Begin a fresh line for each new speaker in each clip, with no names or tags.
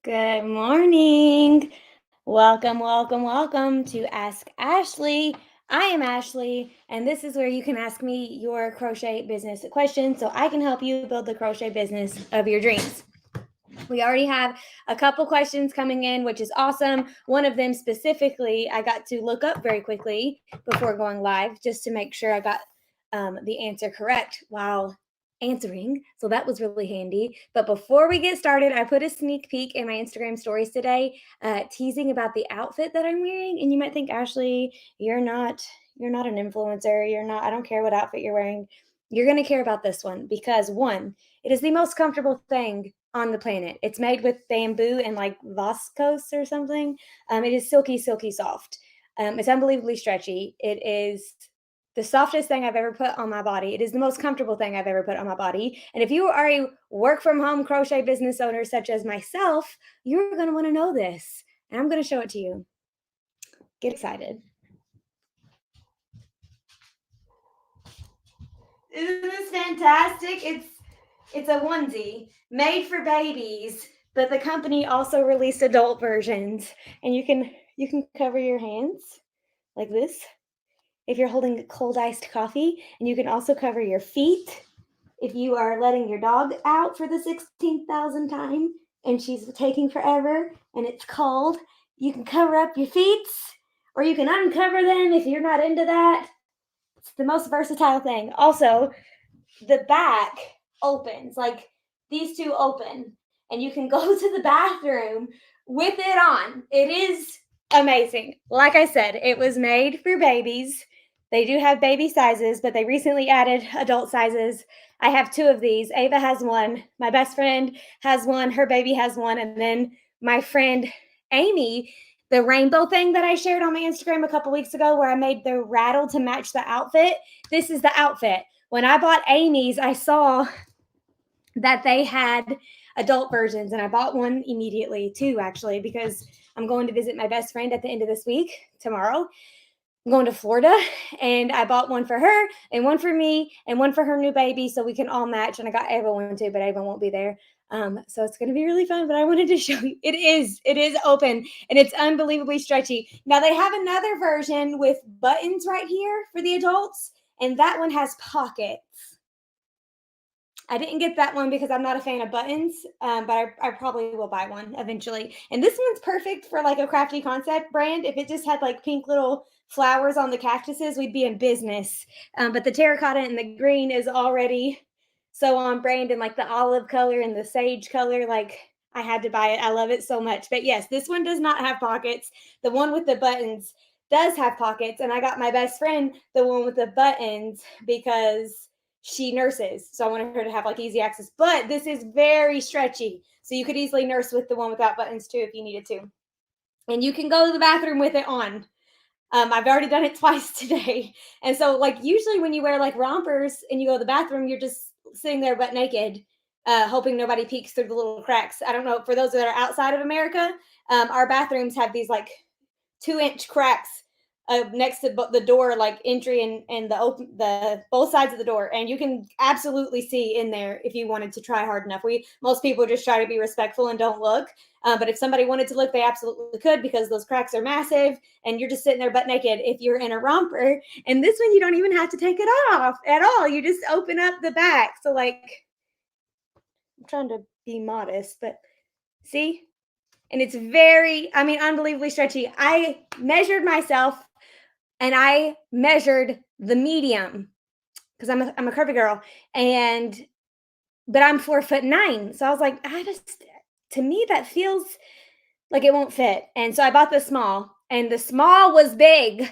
Good morning. Welcome to Ask Ashley. I am Ashley, and this is where you can ask me your crochet business questions so I can help you build the crochet business of your dreams. We already have a couple questions coming in, which is awesome. One of them specifically, I got to look up very quickly before going live just to make sure I got the answer correct while answering. So that was really handy. But before we get started, I put a sneak peek in my Instagram stories today, teasing about the outfit that I'm wearing. And you might think, Ashley, you're not an influencer. I don't care what outfit you're wearing. You're going to care about this one because one, it is the most comfortable thing on the planet. It's made with bamboo and like viscose or something. It is silky, silky soft. It's unbelievably stretchy. It is the softest thing I've ever put on my body. It is the most comfortable thing I've ever put on my body. And if you are a work from home crochet business owner such as myself, you're going to want to know this. And I'm going to show it to you. Get excited. Isn't this fantastic? It's a onesie made for babies, but the company also released adult versions, and you can cover your hands like this if you're holding cold iced coffee, and you can also cover your feet if you are letting your dog out for the 16,000th time and she's taking forever and it's cold. You can cover up your feet or you can uncover them if you're not into that. It's the most versatile thing. Also, the back opens, like these two open, and you can go to the bathroom with it on. It is amazing. Like I said, it was made for babies. They do have baby sizes, but they recently added adult sizes. I have two of these. Ava has one. My best friend has one. Her baby has one. And then my friend Amy, the rainbow thing that I shared on my Instagram a couple weeks ago, where I made the rattle to match the outfit. This is the outfit. When I bought Amy's, I saw that they had adult versions, and I bought one immediately too, actually, because I'm going to visit my best friend at the end of this week, tomorrow. I'm going to Florida, and I bought one for her and one for me and one for her new baby so we can all match. And I got Ava one too, but Ava won't be there. So it's going to be really fun, but I wanted to show you. It is open and it's unbelievably stretchy. Now they have another version with buttons right here for the adults, and that one has pockets. I didn't get that one because I'm not a fan of buttons, but I probably will buy one eventually. And this one's perfect for like a crafty concept brand. If it just had like pink little flowers on the cactuses, we'd be in business. But the terracotta and the green is already so on brand, and like the olive color and the sage color, like I had to buy it. I love it so much. But yes, this one does not have pockets. The one with the buttons does have pockets, and I got my best friend the one with the buttons because she nurses. So I wanted her to have like easy access. But this is very stretchy. So you could easily nurse with the one without buttons too if you needed to. And you can go to the bathroom with it on. I've already done it twice today. And so like usually when you wear like rompers and you go to the bathroom, you're just sitting there butt naked, hoping nobody peeks through the little cracks. I don't know, for those that are outside of America, our bathrooms have these like 2-inch cracks next to the door, like entry and the both sides of the door, and you can absolutely see in there if you wanted to try hard enough. Most people just try to be respectful and don't look, but if somebody wanted to look, they absolutely could because those cracks are massive, and you're just sitting there butt naked if you're in a romper. And this one, you don't even have to take it off at all. You just open up the back. So like, I'm trying to be modest, but see. And it's unbelievably stretchy. I measured myself and I measured the medium because I'm a curvy girl, but I'm 4'9". So I was like, to me that feels like it won't fit. And so I bought the small, and the small was big.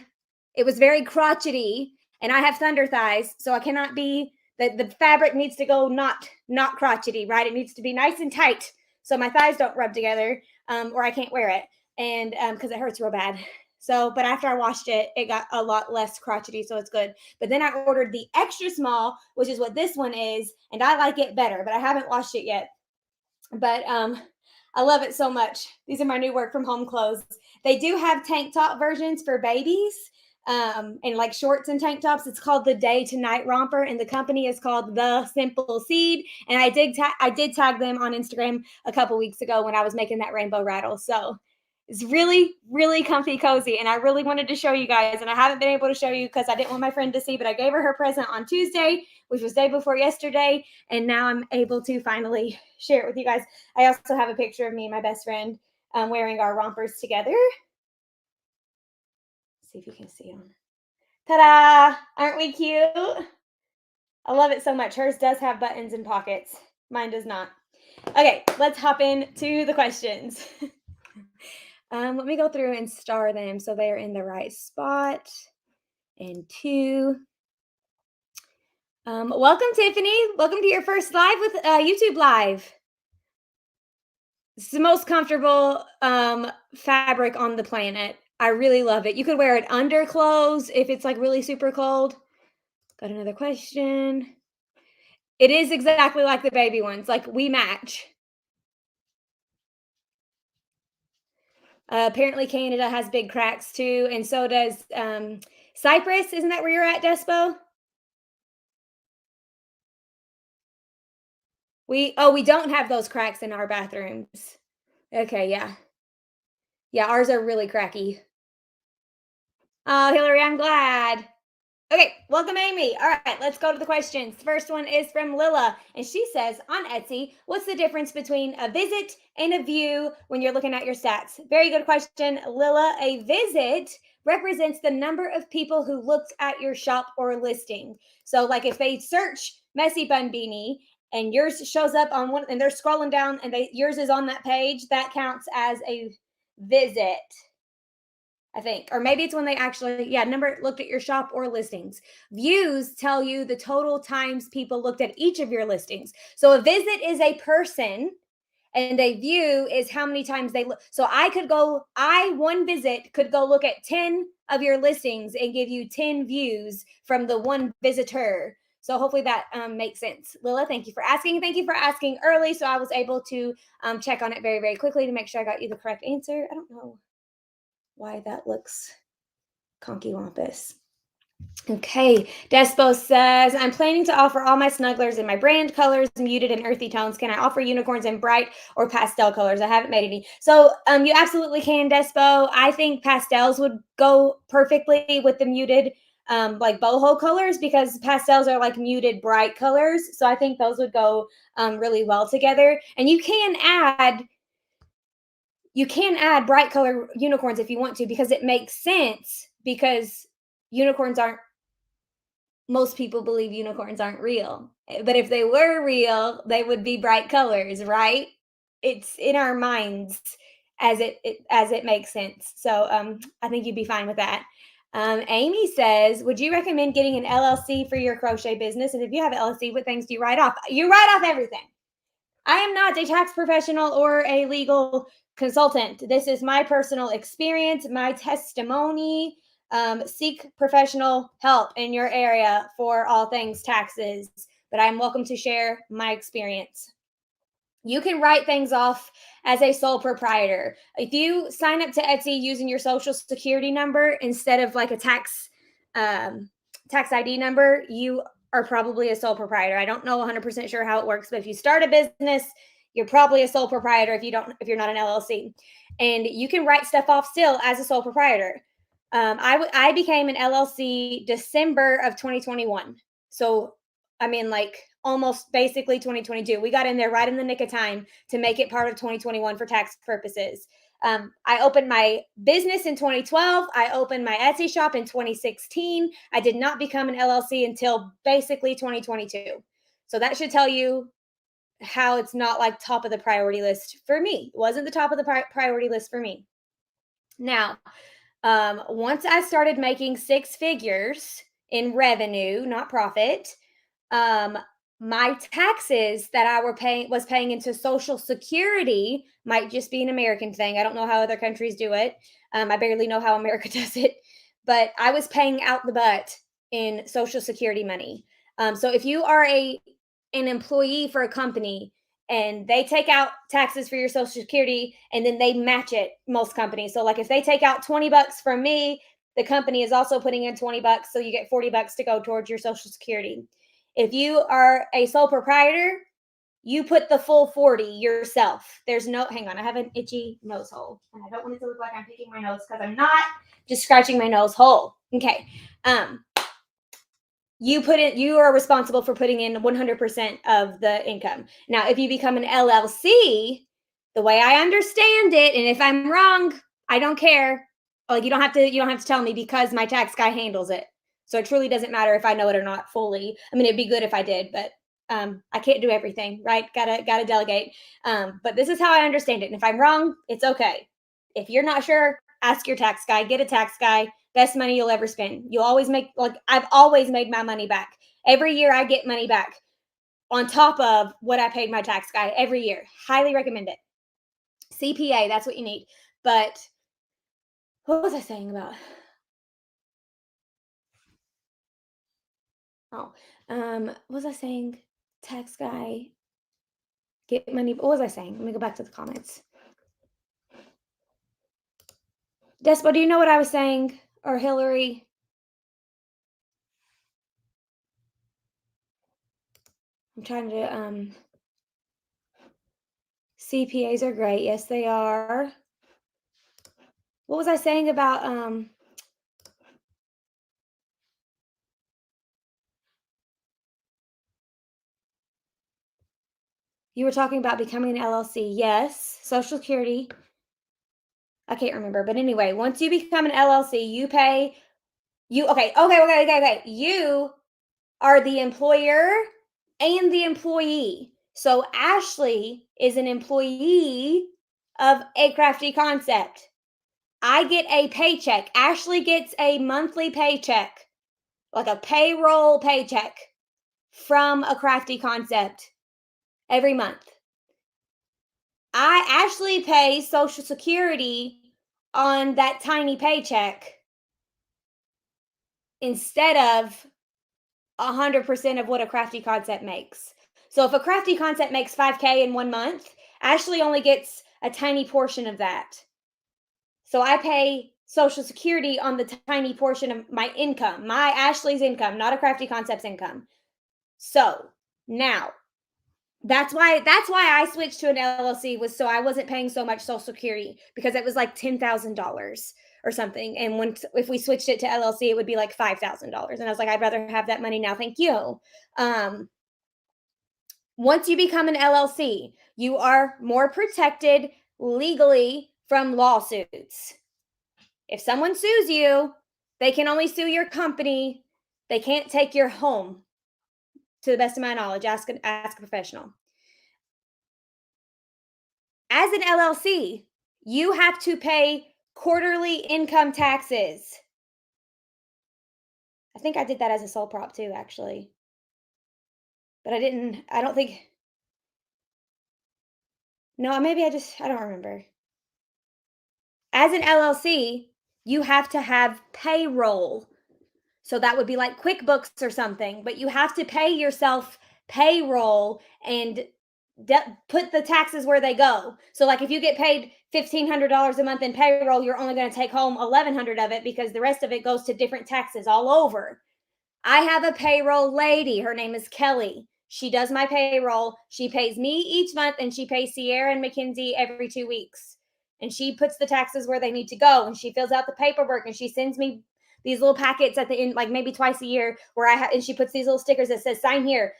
It was very crotchety, and I have thunder thighs, so I cannot be the fabric needs to go not crotchety, right? It needs to be nice and tight so my thighs don't rub together, or I can't wear it, and because it hurts real bad. So, but after I washed it, it got a lot less crotchety, so it's good. But then I ordered the extra small, which is what this one is, and I like it better, but I haven't washed it yet. But I love it so much. These are my new work from home clothes. They do have tank top versions for babies. and like shorts and tank tops. It's called the Day to Night Romper, and the company is called The Simple Seed. And I did tag them on Instagram a couple weeks ago when I was making that rainbow rattle. So it's really, really comfy, cozy, and I really wanted to show you guys, and I haven't been able to show you because I didn't want my friend to see, but I gave her present on Tuesday, which was day before yesterday, and now I'm able to finally share it with you guys. I also have a picture of me and my best friend wearing our rompers together. See if you can see them. Ta-da! Aren't we cute? I love it so much. Hers does have buttons and pockets. Mine does not. Okay, let's hop into the questions. Let me go through and star them so they are in the right spot. And two. Welcome, Tiffany. Welcome to your first live with YouTube Live. It's the most comfortable fabric on the planet. I really love it. You could wear it under clothes if it's like really super cold. Got another question. It is exactly like the baby ones. Like we match. Apparently, Canada has big cracks too, and so does Cyprus. Isn't that where you're at, Despo? We don't have those cracks in our bathrooms. Okay, yeah. Yeah, ours are really cracky. Oh, Hillary, I'm glad. Okay, welcome, Amy. All right, let's go to the questions. First one is from Lila, and she says on Etsy, what's the difference between a visit and a view when you're looking at your stats? Very good question, Lila. A visit represents the number of people who looked at your shop or listing. So, like if they search messy bun beanie and yours shows up on one, and they're scrolling down, and yours is on that page, that counts as a visit. I think, or maybe it's when they actually, yeah, number looked at your shop or listings. Views tell you the total times people looked at each of your listings. So a visit is a person, and a view is how many times they look. So one visit could go look at 10 of your listings and give you 10 views from the one visitor. So hopefully that makes sense. Lila, thank you for asking. Thank you for asking early, so I was able to check on it very, very quickly to make sure I got you the correct answer. I don't know why that looks conky wampus. Okay, Despo says, I'm planning to offer all my snugglers in my brand colors, muted and earthy tones. Can I offer unicorns in bright or pastel colors? I haven't made any. So you absolutely can, Despo. I think pastels would go perfectly with the muted like boho colors, because pastels are like muted bright colors. So I think those would go really well together. And you can add bright color unicorns if you want to, because it makes sense, because unicorns aren't most people believe unicorns aren't real. But if they were real, they would be bright colors, right? It's in our minds as it makes sense. So I think you'd be fine with that. Amy says, would you recommend getting an LLC for your crochet business? And if you have an LLC, what things do you write off? You write off everything. I am not a tax professional or a legal consultant. This is my personal experience, my testimony. Seek professional help in your area for all things taxes, but I'm welcome to share my experience. You can write things off as a sole proprietor. If you sign up to Etsy using your social security number instead of like a tax ID number, you are probably a sole proprietor. I don't know 100% sure how it works, but if you start a business, you're probably a sole proprietor if you're not an LLC. And you can write stuff off still as a sole proprietor. I became an LLC December of 2021. So, I mean, like almost basically 2022. We got in there right in the nick of time to make it part of 2021 for tax purposes. I opened my business in 2012. I opened my Etsy shop in 2016. I did not become an LLC until basically 2022. So that should tell you how it's not like top of the priority list for me. It wasn't the top of the priority list for me. Now, once I started making six figures in revenue, not profit, my taxes that I was paying into Social Security, might just be an American thing. I don't know how other countries do it. I barely know how America does it, but I was paying out the butt in Social Security money. So if you are an employee for a company and they take out taxes for your Social Security and then they match it, most companies. So like if they take out $20 from me, the company is also putting in 20 bucks, so you get 40 bucks to go towards your social security. If you are a sole proprietor, you put the full 40 yourself. There's no, hang on, I have an itchy nose hole. And I don't want it to look like I'm picking my nose because I'm not, just scratching my nose hole. Okay. You put it, you are responsible for putting in 100% of the income. Now, if you become an LLC, the way I understand it, and if I'm wrong, I don't care. Like you don't have to tell me because my tax guy handles it. So it truly doesn't matter if I know it or not fully. I mean, it'd be good if I did, but I can't do everything, right? Gotta delegate. But this is how I understand it. And if I'm wrong, it's okay. If you're not sure, ask your tax guy, get a tax guy. Best money you'll ever spend. You'll always make, like, I've always made my money back. Every year I get money back on top of what I paid my tax guy every year. Highly recommend it. CPA, that's what you need. But what was I saying about? Oh, what was I saying? Tax guy, get money. What was I saying? Let me go back to the comments. Despo, do you know what I was saying? Or Hillary? I'm trying to, CPAs are great. Yes, they are. What was I saying about, you were talking about becoming an LLC. Yes, Social Security. I can't remember, but anyway, once you become an LLC, you pay you okay. You are the employer and the employee. So Ashley is an employee of A Crafty Concept. I get a paycheck. Ashley gets a monthly paycheck, like a payroll paycheck from A Crafty Concept every month. I actually pay Social Security on that tiny paycheck instead of 100% of what a crafty concept makes. So if a crafty concept makes 5K in 1 month, Ashley only gets a tiny portion of that. So I pay Social Security on the tiny portion of my income, my Ashley's income, not a crafty concept's income. So now that's why I switched to an LLC, was so I wasn't paying so much Social Security, because it was like $10,000 or something. And when if we switched it to LLC, it would be like $5,000. And I was like, I'd rather have that money now. Thank you. Um, Once you become an LLC, you are more protected legally from lawsuits. If someone sues you, they can only sue your company. They can't take your home. To the best of my knowledge, ask a professional. As an LLC, you have to pay quarterly income taxes. I think I did that as a sole prop too, actually. But I don't think, no, maybe I don't remember. As an LLC, you have to have payroll. So that would be like QuickBooks or something, but you have to pay yourself payroll and put the taxes where they go. So like if you get paid $1,500 a month in payroll, you're only going to take home 1,100 of it, because the rest of it goes to different taxes all over. I have a payroll lady. Her name is Kelly. She does my payroll. She pays me each month, and she pays Sierra and Mackenzie every 2 weeks. And she puts the taxes where they need to go, and she fills out the paperwork, and she sends me these little packets at the end, like maybe twice a year, where and she puts these little stickers that says sign here,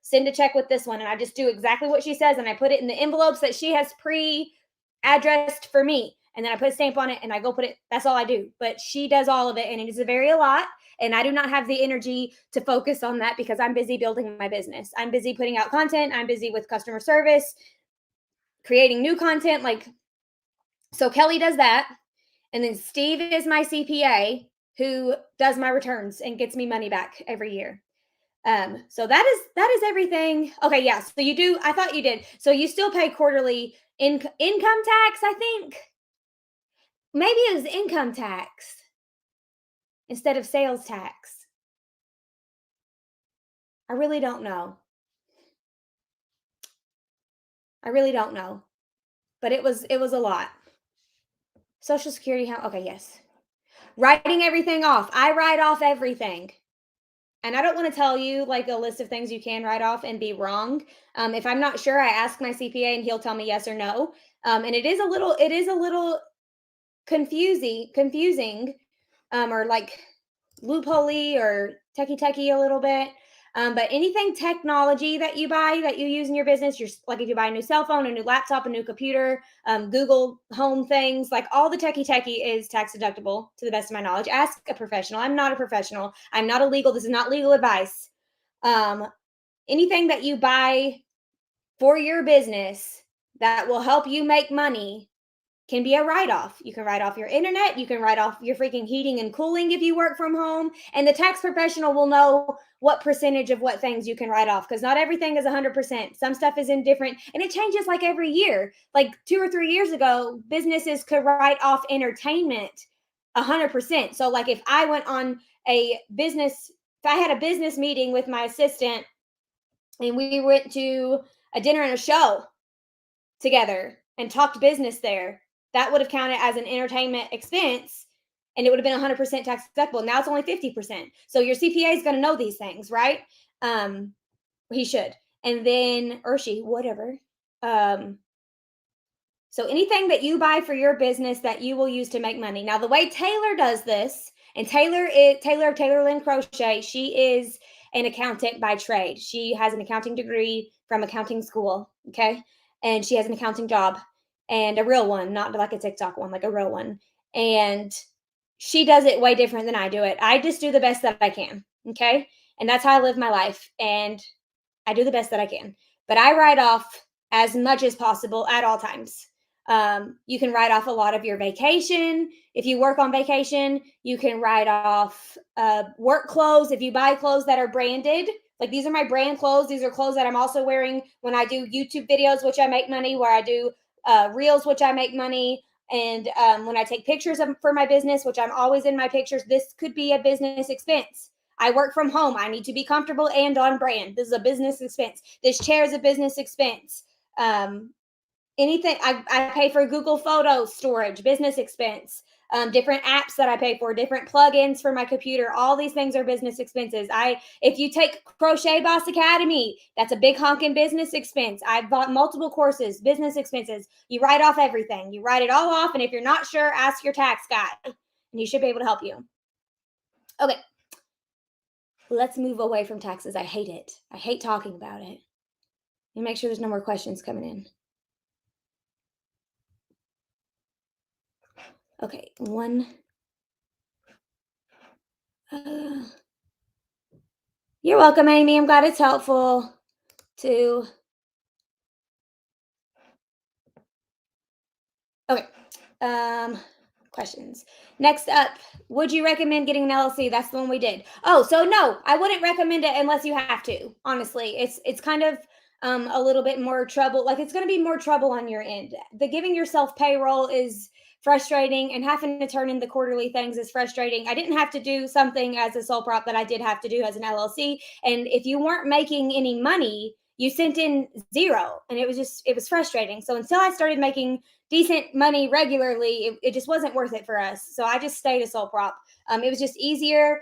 send a check with this one. And I just do exactly what she says, and I put it in the envelopes that she has pre-addressed for me. And then I put a stamp on it, and I go put it, that's all I do. But she does all of it, and it is a lot. And I do not have the energy to focus on that because I'm busy building my business. I'm busy putting out content. I'm busy with customer service, creating new content. Like, so Kelly does that. And then Steve is my CPA, who does my returns and gets me money back every year. So that is everything. Okay, yeah. So you do, I thought you did. So you still pay quarterly income tax, I think. Maybe it was income tax instead of sales tax. I really don't know. I really don't know. But it was a lot. Social Security, how, okay, yes. Writing everything off. I write off everything. And I don't want to tell you like a list of things you can write off and be wrong. If I'm not sure, I ask my CPA and he'll tell me yes or no. And it is a little confusing, or like loopholey or techie a little bit. But anything technology that you buy that you use in your business, you're like if you buy a new cell phone, a new laptop, a new computer, Google Home things, like all the techie is tax deductible to the best of my knowledge. Ask a professional. I'm not a professional. I'm not a legal. This is not legal advice. Um, Anything that you buy for your business that will help you make money can be a write off. You can write off your internet. You can write off your freaking heating and cooling if you work from home. And the tax professional will know what percentage of what things you can write off because not everything is 100%. Some stuff is indifferent and it changes like every year. Like 2 or 3 years ago, businesses could write off entertainment 100%. So, like if I went on a business, if I had a business meeting with my assistant and we went to a dinner and a show together and talked business there, that would have counted as an entertainment expense and it would have been 100% tax deductible. Now it's only 50%. So your CPA is going to know these things, right? He should. And then, or she, whatever. So anything that you buy for your business that you will use to make money. Now, the way Taylor does this, and Taylor of Taylor Lynn Crochet, she is an accountant by trade. She has an accounting degree from accounting school, okay? And she has an accounting job and a real one, not like a TikTok one, like a real one. And she does it way different than I do it. I just do the best that I can, okay? And that's how I live my life. And I do the best that I can. But I write off as much as possible at all times. You can write off a lot of your vacation. If you work on vacation, you can write off work clothes. If you buy clothes that are branded, like these are my brand clothes. These are clothes that I'm also wearing when I do YouTube videos, which I make money, where I do reels, which I make money. And when I take pictures for my business, which I'm always in my pictures, this could be a business expense. I work from home. I need to be comfortable and on brand. This is a business expense. This chair is a business expense. Anything I pay for Google Photos storage, business expense. Different apps that I pay for, different plugins for my computer. All these things are business expenses. If you take Crochet Boss Academy, that's a big honking business expense. I've bought multiple courses, business expenses. You write off everything. You write it all off, and if you're not sure, ask your tax guy, and he should be able to help you. Okay, let's move away from taxes. I hate it. I hate talking about it. Let me make sure there's no more questions coming in. Okay, one. You're welcome, Amy. I'm glad it's helpful to. Okay. Questions. Next up, would you recommend getting an LLC? That's the one we did. Oh, so no, I wouldn't recommend it unless you have to. Honestly, it's kind of a little bit more trouble. Like it's going to be more trouble on your end. The giving yourself payroll is frustrating, and having to turn in the quarterly things is frustrating. I didn't have to do something as a sole prop that I did have to do as an LLC. And if you weren't making any money, you sent in zero, and it was frustrating. So until I started making decent money regularly, it just wasn't worth it for us. So I just stayed a sole prop. It was just easier.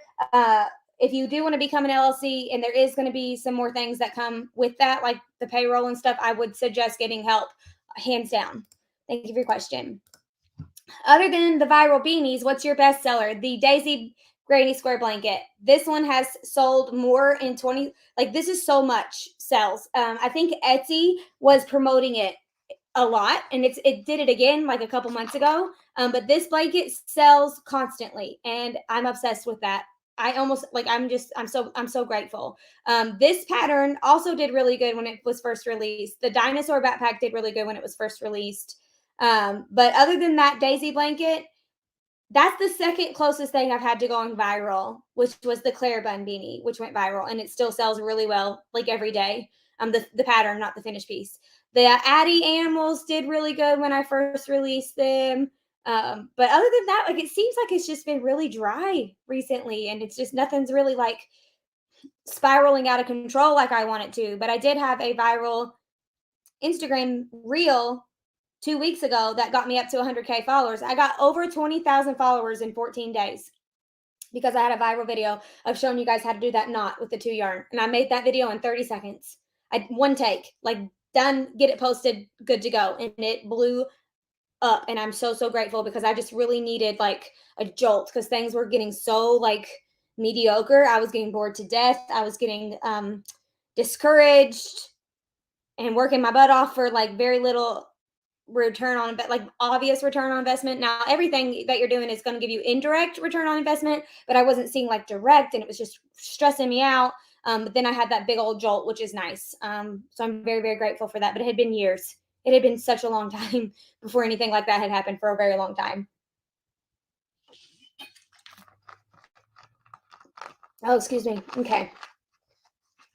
If you do want to become an LLC, and there is going to be some more things that come with that, like the payroll and stuff, I would suggest getting help, hands down. Thank you for your question. Other than the viral beanies, what's your best seller? The Daisy Granny Square blanket. This one has sold more in 20, like this is so much sells. I think Etsy was promoting it a lot, and it did it again like a couple months ago. But this blanket sells constantly, and I'm obsessed with that. I'm so grateful. This pattern also did really good when it was first released. The dinosaur backpack did really good when it was first released. But other than that Daisy blanket, that's the second closest thing I've had to going viral, which was the Claire Bun beanie, which went viral, and it still sells really well, like every day. The pattern, not the finished piece. The Addie animals did really good when I first released them. But other than that, like it seems like it's just been really dry recently, and it's just nothing's really like spiraling out of control like I want it to. But I did have a viral Instagram reel 2 weeks ago that got me up to 100K followers. I got over 20,000 followers in 14 days because I had a viral video of showing you guys how to do that knot with the 2 yarn. And I made that video in 30 seconds. One take, like done, get it posted, good to go. And it blew up. And I'm so grateful because I just really needed like a jolt because things were getting so like mediocre. I was getting bored to death. I was getting discouraged and working my butt off for like very little return on, like obvious return on investment. Now everything that you're doing is going to give you indirect return on investment, but I wasn't seeing like direct, and it was just stressing me out. But then I had that big old jolt, which is nice. So I'm very grateful for that. But it had been years. It had been such a long time before anything like that had happened, for a very long time. Oh, excuse me. Okay.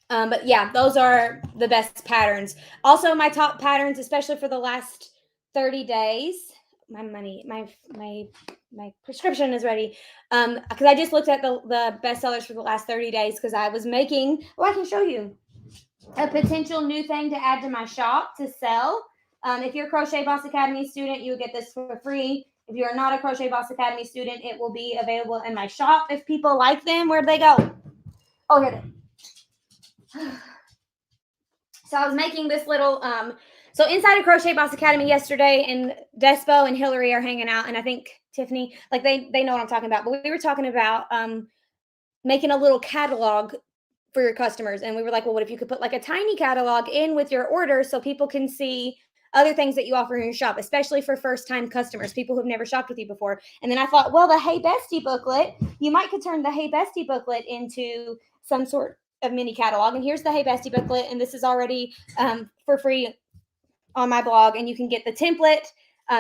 But yeah, those are the best patterns. Also, my top patterns, especially for the last 30 days. My prescription is ready. Because I just looked at the bestsellers for the last 30 days because I was making, I can show you a potential new thing to add to my shop to sell. If you're a Crochet Boss Academy student, you'll get this for free. If you are not a Crochet Boss Academy student, it will be available in my shop. If people like them, where'd they go? Oh, here they are. So I was making this little, so inside of Crochet Boss Academy yesterday, and Despo and Hillary are hanging out, and I think Tiffany, like they know what I'm talking about. But we were talking about making a little catalog for your customers, and we were like, well, what if you could put like a tiny catalog in with your order so people can see other things that you offer in your shop, especially for first-time customers, people who've never shopped with you before. And then I thought, well, the Hey Bestie booklet, you might could turn the Hey Bestie booklet into some sort of mini catalog. And here's the Hey Bestie booklet, and this is already for free on my blog, and you can get the template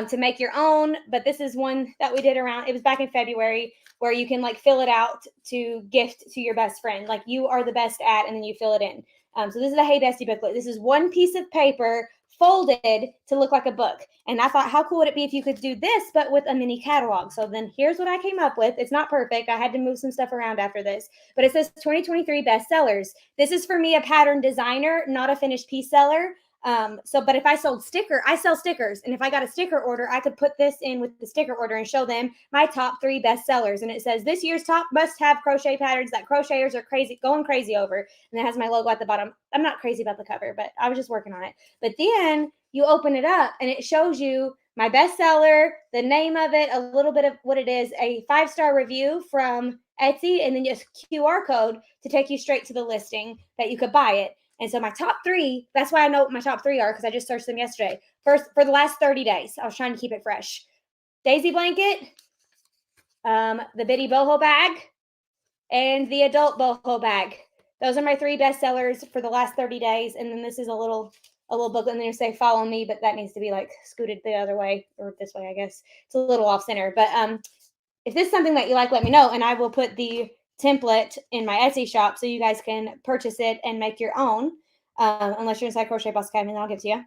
to make your own. But this is one that we did around, it was back in February, where you can like fill it out to gift to your best friend, like you are the best at, and then you fill it in. So this is a Hey Bestie booklet. This is one piece of paper folded to look like a book. And I thought, how cool would it be if you could do this, but with a mini catalog? So then here's what I came up with. It's not perfect. I had to move some stuff around after this, but it says 2023 bestsellers. This is for me, a pattern designer, not a finished piece seller. But if I sold I sell stickers. And if I got a sticker order, I could put this in with the sticker order and show them my top 3 best sellers. And it says this year's top must-have crochet patterns that crocheters are going crazy over. And it has my logo at the bottom. I'm not crazy about the cover, but I was just working on it. But then you open it up and it shows you my bestseller, the name of it, a little bit of what it is, a 5-star review from Etsy, and then just QR code to take you straight to the listing that you could buy it. And so my top 3, that's why I know what my top 3 are, because I just searched them yesterday. First, for the last 30 days, I was trying to keep it fresh. Daisy blanket, the bitty boho bag, and the adult boho bag. Those are my 3 best sellers for the last 30 days. And then this is a little booklet, and they say follow me, but that needs to be like scooted the other way, or this way, I guess. It's a little off center. But if this is something that you like, let me know, and I will put the template in my Etsy shop so you guys can purchase it and make your own. Unless you're inside Crochet Boss Academy, then I'll give it to you.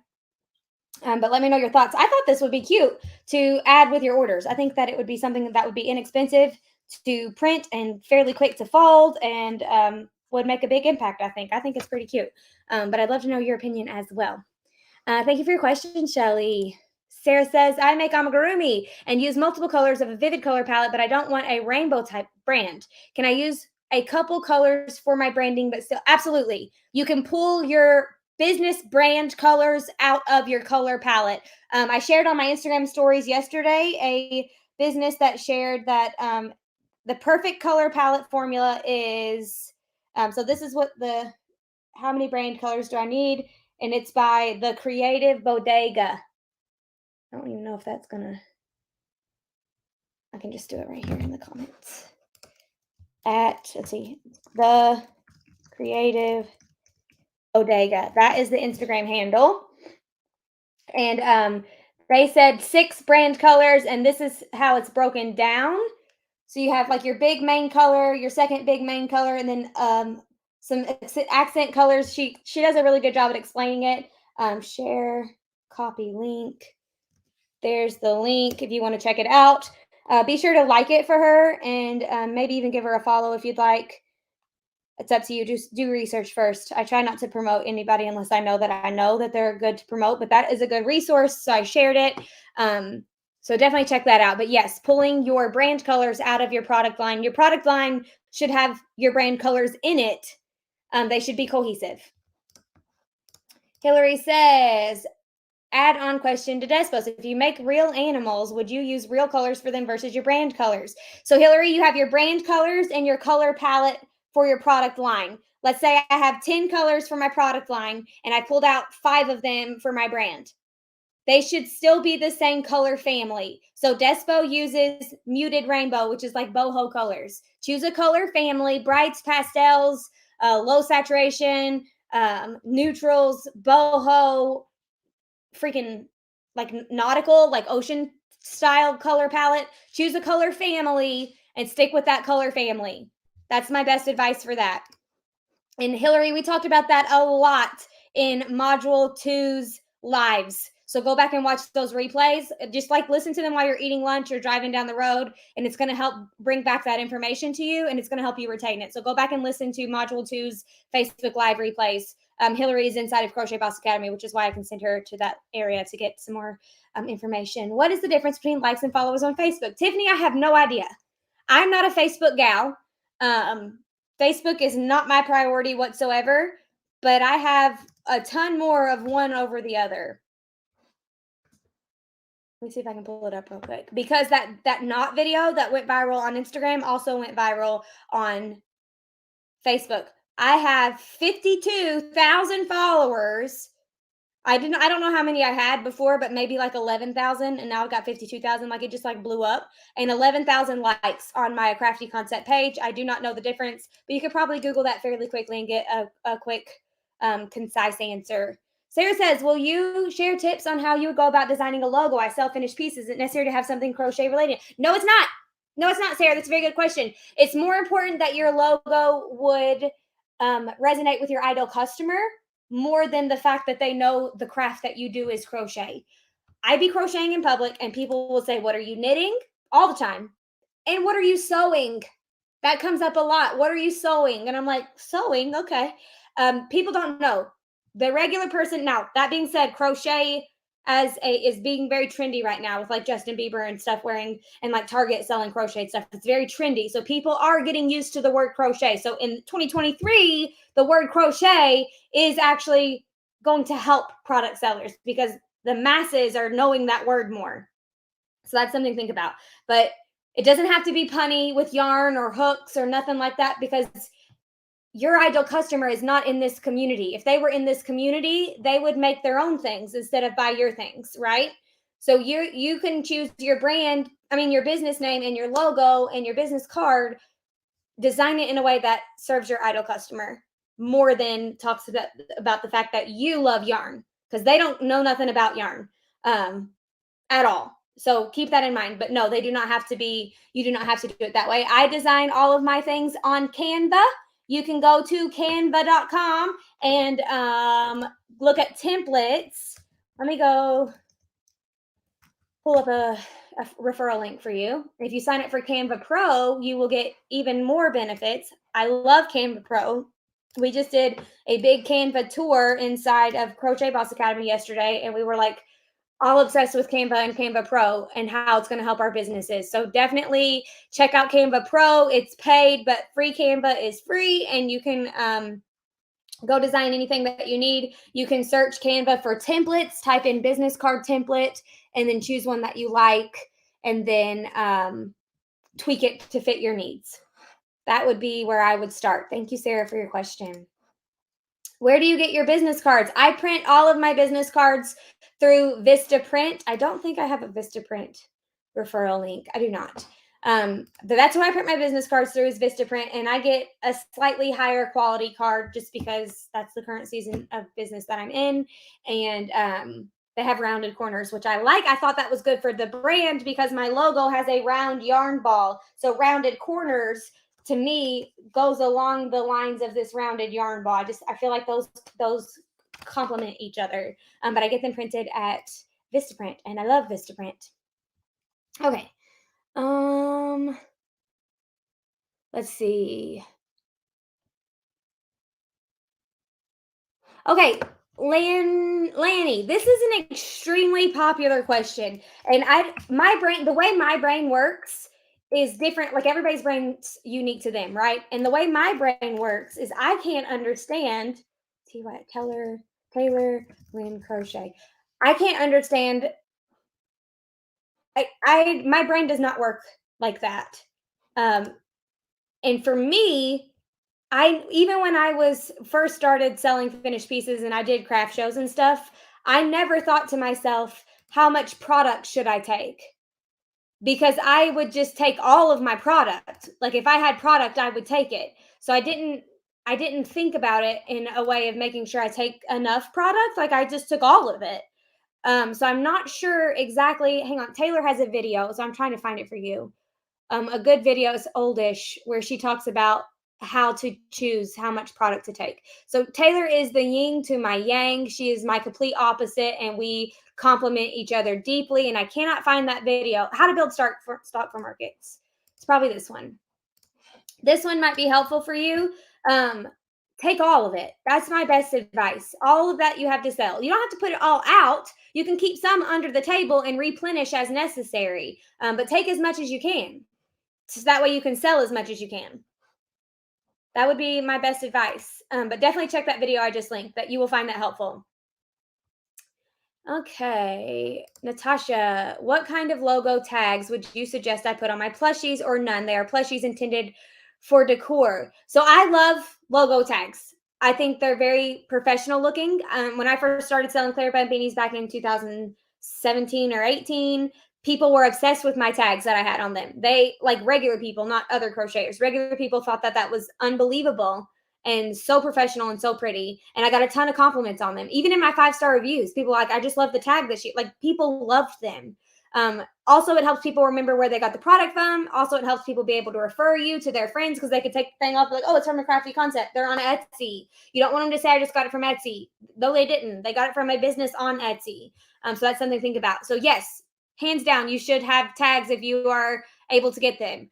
But let me know your thoughts. I thought this would be cute to add with your orders. I think that it would be something that would be inexpensive to print and fairly quick to fold, and would make a big impact, I think. I think it's pretty cute. But I'd love to know your opinion as well. Thank you for your question, Shelly. Sarah says, I make amigurumi and use multiple colors of a vivid color palette, but I don't want a rainbow type brand. Can I use a couple colors for my branding, but still? Absolutely. You can pull your business brand colors out of your color palette. I shared on my Instagram stories yesterday a business that shared that the perfect color palette formula is, so this is what how many brand colors do I need? And it's by the Creative Bodega. I don't even know if that's gonna, I can just do it right here in the comments. Let's see, the Creative Bodega. That is the Instagram handle. And they said 6 brand colors, and this is how it's broken down. So you have like your big main color, your second big main color, and then some accent colors. She does a really good job at explaining it. Share, copy link. There's the link if you want to check it out. Be sure to like it for her, and maybe even give her a follow if you'd like. It's up to you. Just do research first. I try not to promote anybody unless I know that they're good to promote, but that is a good resource. So I shared it. So definitely check that out. But yes, pulling your brand colors out of your product line. Your product line should have your brand colors in it. They should be cohesive. Hillary says, add-on question to Despos. If you make real animals, would you use real colors for them versus your brand colors? So Hillary, you have your brand colors and your color palette for your product line. Let's say I have 10 colors for my product line and I pulled out 5 of them for my brand. They should still be the same color family. So Despo uses muted rainbow, which is like boho colors. Choose a color family, brights, pastels, low saturation, neutrals, boho, freaking like nautical, like ocean style color palette. Choose a color family and stick with that color family. That's my best advice for that. And Hillary, we talked about that a lot in module 2's lives. So go back and watch those replays. Just like listen to them while you're eating lunch or driving down the road, and it's going to help bring back that information to you, and it's going to help you retain it. So go back and listen to module 2's Facebook live replays. Hillary is inside of Crochet Boss Academy, which is why I can send her to that area to get some more information. What is the difference between likes and followers on Facebook? Tiffany, I have no idea. I'm not a Facebook gal. Facebook is not my priority whatsoever, but I have a ton more of one over the other. Let me see if I can pull it up real quick, because that knot video that went viral on Instagram also went viral on Facebook. I have 52,000 followers. I don't know how many I had before, but maybe like 11,000, and now I've got 52,000. Like it just like blew up, and 11,000 likes on my Crafty Concept page. I do not know the difference, but you could probably Google that fairly quickly and get a quick, concise answer. Sarah says, will you share tips on how you would go about designing a logo? I sell finished pieces. Is it necessary to have something crochet related? No, it's not. No, it's not, Sarah. That's a very good question. It's more important that your logo would resonate with your ideal customer more than the fact that they know the craft that you do is crochet. I be crocheting in public and people will say, what are you knitting? All the time. And what are you sewing? That comes up a lot. What are you sewing? And I'm like, sewing? Okay. People don't know. The regular person, now that being said, crochet is being very trendy right now with like Justin Bieber and stuff wearing, and like Target selling crochet stuff. It's very trendy. So people are getting used to the word crochet. So in 2023, the word crochet is actually going to help product sellers because the masses are knowing that word more. So that's something to think about. But it doesn't have to be punny with yarn or hooks or nothing like that, because your ideal customer is not in this community. If they were in this community, they would make their own things instead of buy your things, right? So you can choose your brand, your business name and your logo and your business card, design it in a way that serves your ideal customer more than talks about the fact that you love yarn, because they don't know nothing about yarn at all. So keep that in mind. But no, they do not have to be, you do not have to do it that way. I design all of my things on Canva. You can go to canva.com and look at templates. Let me go pull up a referral link for you. If you sign up for Canva Pro, you will get even more benefits. I love Canva Pro. We just did a big Canva tour inside of Crochet Boss Academy yesterday, and we were like all obsessed with Canva and Canva Pro and how it's going to help our businesses. So definitely check out Canva Pro. It's paid, but free Canva is free, and you can go design anything that you need. You can search Canva for templates, type in business card template, and then choose one that you like, and then tweak it to fit your needs. That would be where I would start. Thank you, Sarah, for your question. Where do you get your business cards? I print all of my business cards through Vistaprint. I don't think I have a Vistaprint referral link. I do not. But that's who I print my business cards through, is Vistaprint, and I get a slightly higher quality card just because that's the current season of business that I'm in. And they have rounded corners, which I like. I thought that was good for the brand because my logo has a round yarn ball. So rounded corners to me goes along the lines of this rounded yarn ball. I feel like those complement each other. But I get them printed at Vistaprint, and I love Vistaprint. Okay. Let's see. Okay, Lanny, this is an extremely popular question, and the way my brain works is different. Like everybody's brain's unique to them, right? And the way my brain works is I can't understand. See what Taylor Lynn Crochet. I can't understand. My brain does not work like that. Um, and for me, I even when I was first started selling finished pieces and I did craft shows and stuff, I never thought to myself, how much product should I take? Because I would just take all of my product. Like if I had product, I would take it. So I didn't think about it in a way of making sure I take enough product. Like I just took all of it. So I'm not sure exactly. Hang on, Taylor has a video, so I'm trying to find it for you. A good video is oldish where she talks about how to choose how much product to take. So Taylor is the yin to my yang. She is my complete opposite, and we complement each other deeply. And I cannot find that video. How to build stock for markets. It's probably this one. This one might be helpful for you. Um, take all of it. That's my best advice. All of that you have to sell. You don't have to put it all out. You can keep some under the table and replenish as necessary. But take as much as you can, so that way you can sell as much as you can. That would be my best advice. But definitely check that video I just linked. That you will find that helpful. Okay, Natasha, what kind of logo tags would you suggest I put on my plushies or none? They are plushies intended for decor. So I love logo tags. I think they're very professional looking. When I first started selling Clarabelle beanies back in 2017 or 18, people were obsessed with my tags that I had on them. They, like regular people, not other crocheters, regular people thought that that was unbelievable and so professional and so pretty. And I got a ton of compliments on them. Even in my 5-star reviews, people were like, I just love the tag that she, like, people loved them. Also, it helps people remember where they got the product from. Also, it helps people be able to refer you to their friends because they could take the thing off like, oh, it's from a crafty concept. They're on Etsy. You don't want them to say, I just got it from Etsy. Though they didn't. They got it from a business on Etsy. So that's something to think about. So yes, hands down, you should have tags if you are able to get them.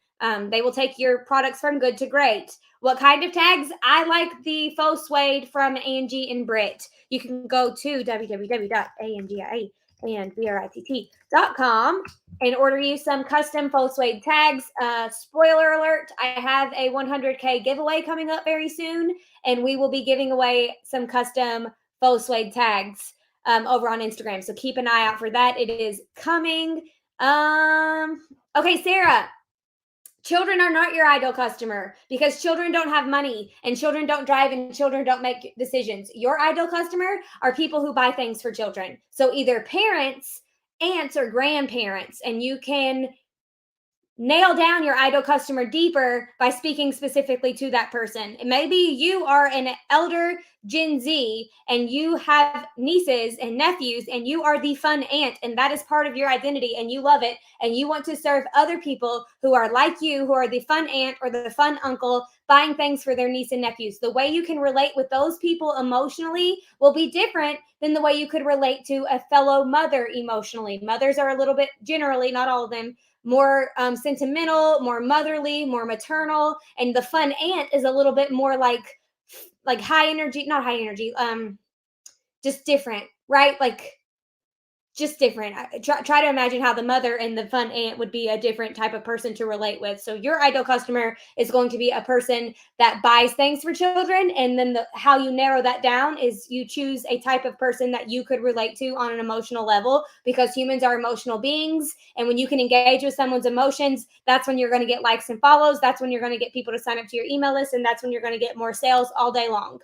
They will take your products from good to great. What kind of tags? I like the faux suede from Angie and Britt. You can go to www.angiandbritt.com and order you some custom faux suede tags. Spoiler alert, I have a 100K giveaway coming up very soon, and we will be giving away some custom faux suede tags over on Instagram. So keep an eye out for that. It is coming. Okay, Sarah. Children are not your ideal customer because children don't have money and children don't drive and children don't make decisions. Your ideal customer are people who buy things for children. So either parents, aunts, or grandparents, and you can nail down your ideal customer deeper by speaking specifically to that person. Maybe you are an elder Gen Z and you have nieces and nephews and you are the fun aunt and that is part of your identity and you love it and you want to serve other people who are like you, who are the fun aunt or the fun uncle buying things for their niece and nephews. The way you can relate with those people emotionally will be different than the way you could relate to a fellow mother emotionally. Mothers are a little bit, generally, not all of them, more sentimental, more motherly, more maternal, and the fun aunt is a little bit more like high energy, not high energy, just different, right? Like just different. Try to imagine how the mother and the fun aunt would be a different type of person to relate with. So your ideal customer is going to be a person that buys things for children, and then how you narrow that down is you choose a type of person that you could relate to on an emotional level, because humans are emotional beings, and when you can engage with someone's emotions, that's when you're going to get likes and follows. That's when you're going to get people to sign up to your email list, and that's when you're going to get more sales all day long.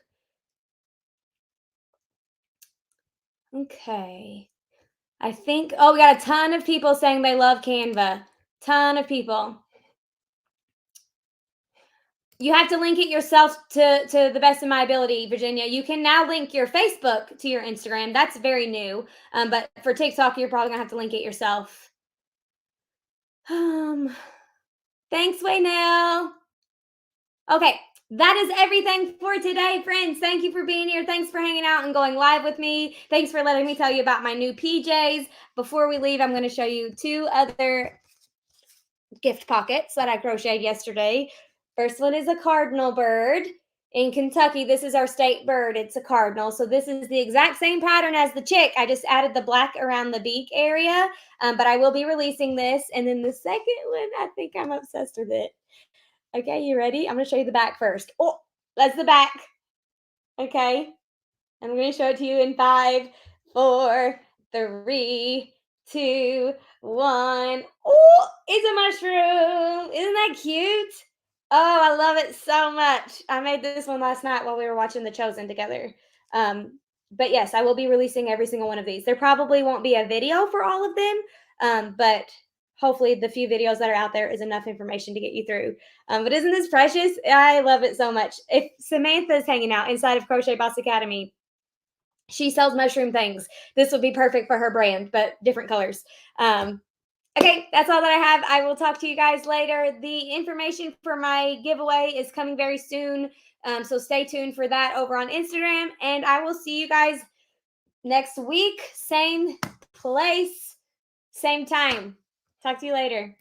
Okay. I think, oh, we got a ton of people saying they love Canva. Ton of people. You have to link it yourself to the best of my ability, Virginia. You can now link your Facebook to your Instagram. That's very new. But for TikTok, you're probably gonna have to link it yourself. Thanks, Waynell. Okay, that is everything for today, friends. Thank you for being here. Thanks for hanging out and going live with me. Thanks for letting me tell you about my new PJs. Before we leave, I'm going to show you 2 other gift pockets that I crocheted yesterday. First one is a cardinal bird. In Kentucky, this is our state bird. It's a cardinal. So this is the exact same pattern as the chick. I just added the black around the beak area, but I will be releasing this. And then the second one, I think I'm obsessed with it. Okay, you ready? I'm going to show you the back first. Oh, that's the back. Okay. I'm going to show it to you in 5, 4, 3, 2, 1. Oh, it's a mushroom. Isn't that cute? Oh, I love it so much. I made this one last night while we were watching The Chosen together. But yes, I will be releasing every single one of these. There probably won't be a video for all of them, but hopefully the few videos that are out there is enough information to get you through. But isn't this precious? I love it so much. If Samantha's hanging out inside of Crochet Boss Academy, she sells mushroom things. This would be perfect for her brand, but different colors. Okay, that's all that I have. I will talk to you guys later. The information for my giveaway is coming very soon. So stay tuned for that over on Instagram. And I will see you guys next week. Same place, same time. Talk to you later.